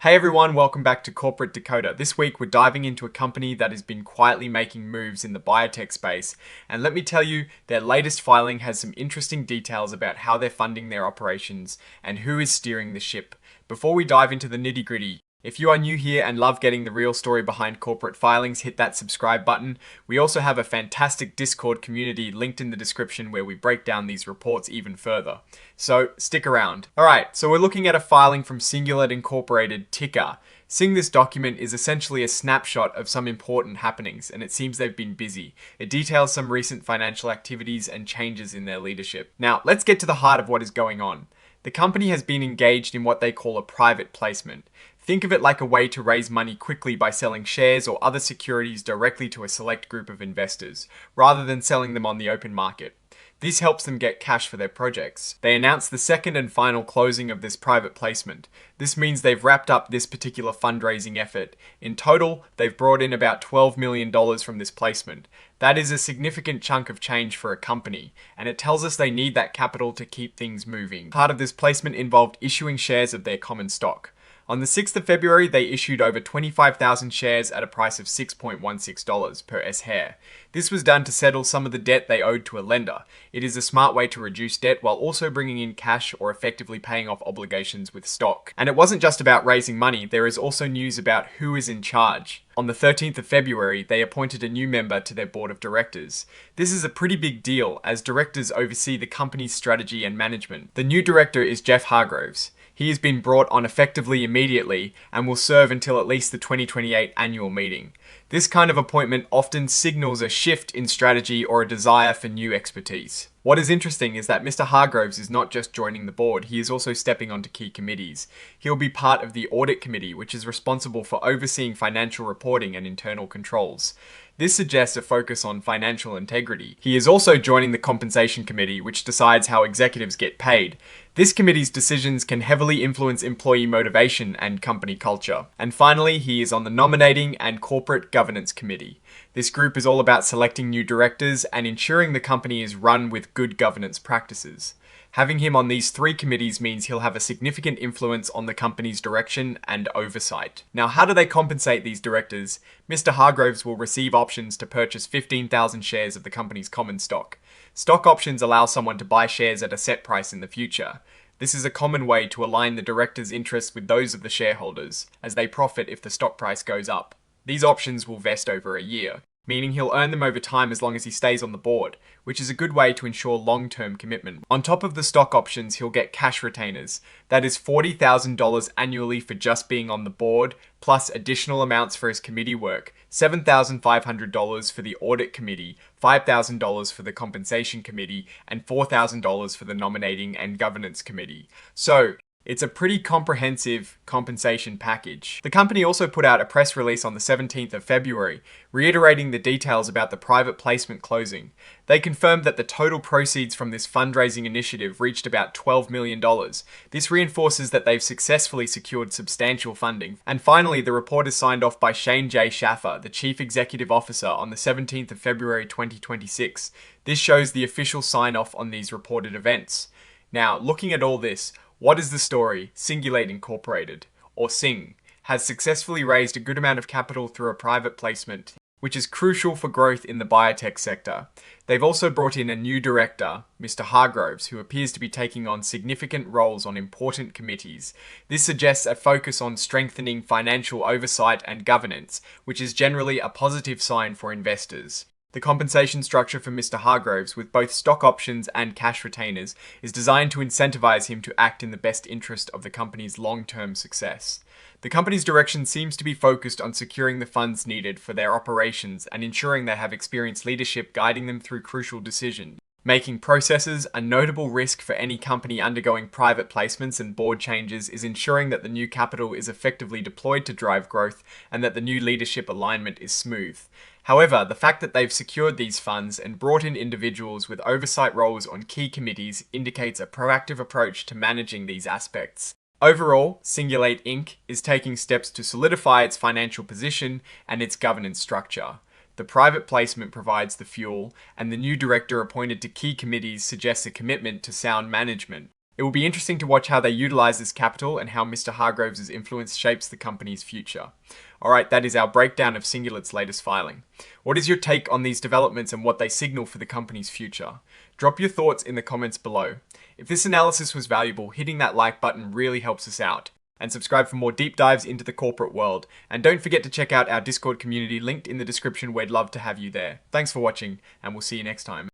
Hey everyone, welcome back to Corporate Dakota. This week we're diving into a company that has been quietly making moves in the biotech space. And let me tell you, their latest filing has some interesting details about how they're funding their operations and who is steering the ship. Before we dive into the nitty-gritty, if you are new here and love getting the real story behind corporate filings, hit that subscribe button. We also have a fantastic Discord community linked in the description where we break down these reports even further. So stick around. Alright, so we're looking at a filing from Cingulate Incorporated, ticker. Seeing this document is essentially a snapshot of some important happenings, and it seems they've been busy. It details some recent financial activities and changes in their leadership. Now, let's get to the heart of what is going on. The company has been engaged in what they call a private placement. Think of it like a way to raise money quickly by selling shares or other securities directly to a select group of investors, rather than selling them on the open market. This helps them get cash for their projects. They announced the second and final closing of this private placement. This means they've wrapped up this particular fundraising effort. In total, they've brought in about $12 million from this placement. That is a significant chunk of change for a company, and it tells us they need that capital to keep things moving. Part of this placement involved issuing shares of their common stock. On the 6th of February, they issued over 25,000 shares at a price of $6.16 per share. This was done to settle some of the debt they owed to a lender. It is a smart way to reduce debt while also bringing in cash or effectively paying off obligations with stock. And it wasn't just about raising money, there is also news about who is in charge. On the 13th of February, they appointed a new member to their board of directors. This is a pretty big deal, as directors oversee the company's strategy and management. The new director is Jeff Hargroves. He has been brought on effectively immediately and will serve until at least the 2028 annual meeting. This kind of appointment often signals a shift in strategy or a desire for new expertise. What is interesting is that Mr. Hargroves is not just joining the board, he is also stepping onto key committees. He'll be part of the audit committee, which is responsible for overseeing financial reporting and internal controls. This suggests a focus on financial integrity. He is also joining the compensation committee, which decides how executives get paid. This committee's decisions can heavily influence employee motivation and company culture. And finally, he is on the nominating and corporate governance committee. This group is all about selecting new directors and ensuring the company is run with good governance practices. Having him on these three committees means he'll have a significant influence on the company's direction and oversight. Now, how do they compensate these directors? Mr. Hargroves will receive options to purchase 15,000 shares of the company's common stock. Stock options allow someone to buy shares at a set price in the future. This is a common way to align the directors' interests with those of the shareholders, as they profit if the stock price goes up. These options will vest over a year, meaning he'll earn them over time as long as he stays on the board, which is a good way to ensure long-term commitment. On top of the stock options, he'll get cash retainers. That is $40,000 annually for just being on the board, plus additional amounts for his committee work, $7,500 for the audit committee, $5,000 for the compensation committee, and $4,000 for the nominating and governance committee. So, it's a pretty comprehensive compensation package. The company also put out a press release on the 17th of February, reiterating the details about the private placement closing. They confirmed that the total proceeds from this fundraising initiative reached about $12 million. This reinforces that they've successfully secured substantial funding. And finally, the report is signed off by Shane J. Schaffer, the Chief Executive Officer, on the 17th of February 2026. This shows the official sign-off on these reported events. Now, looking at all this, what is the story? Cingulate Incorporated, or Cing, has successfully raised a good amount of capital through a private placement, which is crucial for growth in the biotech sector. They've also brought in a new director, Mr. Hargroves, who appears to be taking on significant roles on important committees. This suggests a focus on strengthening financial oversight and governance, which is generally a positive sign for investors. The compensation structure for Mr. Hargroves, with both stock options and cash retainers, is designed to incentivize him to act in the best interest of the company's long-term success. The company's direction seems to be focused on securing the funds needed for their operations and ensuring they have experienced leadership guiding them through crucial decisions. Making processes a notable risk for any company undergoing private placements and board changes is ensuring that the new capital is effectively deployed to drive growth and that the new leadership alignment is smooth. However, the fact that they've secured these funds and brought in individuals with oversight roles on key committees indicates a proactive approach to managing these aspects. Overall, Cingulate Inc. is taking steps to solidify its financial position and its governance structure. The private placement provides the fuel, and the new director appointed to key committees suggests a commitment to sound management. It will be interesting to watch how they utilize this capital and how Mr. Hargroves' influence shapes the company's future. Alright, that is our breakdown of Cingulate's latest filing. What is your take on these developments and what they signal for the company's future? Drop your thoughts in the comments below. If this analysis was valuable, hitting that like button really helps us out. And subscribe for more deep dives into the corporate world. And don't forget to check out our Discord community linked in the description. We'd love to have you there. Thanks for watching, and we'll see you next time.